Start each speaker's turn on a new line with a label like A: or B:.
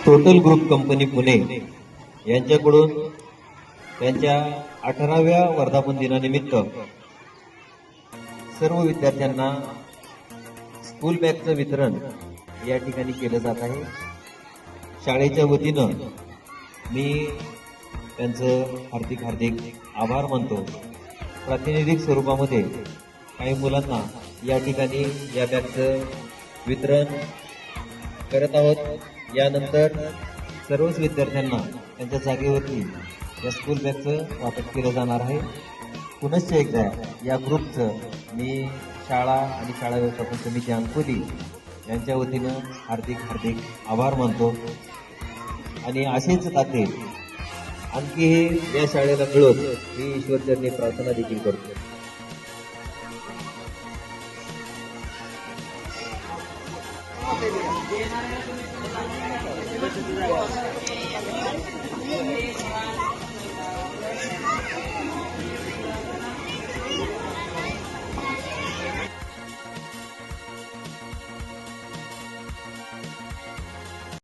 A: Total group company Pune यांच्याकडून त्यांच्या 18व्या वर्धापन दिनानिमित्त सर्व विद्यार्थ्यांना स्कूल बॅगचं वितरण या ठिकाणी केलं जात आहे। शाळेच्या वतीनं मी त्यांचं हार्दिक हार्दिक आभार मानतो। प्रातिनिधिक स्वरूपामध्ये काही मुलांना या ठिकाणी या बॅगचं वितरण करत आहोत। यानंतर सर्वच विद्यार्थ्यांना त्यांच्या जागेवरती या स्कूल बॅगचं वाटप केलं जाणार आहे। पुनश्च एकदा या ग्रुपचं मी शाळा आणि शाळा व्यवस्थापन समिती अंकोली यांच्या वतीनं हार्दिक हार्दिक आभार मानतो आणि असेच नाते आणखी हे या शाळेला मिळो ही ईश्वरचरणी प्रार्थना देखील करतो।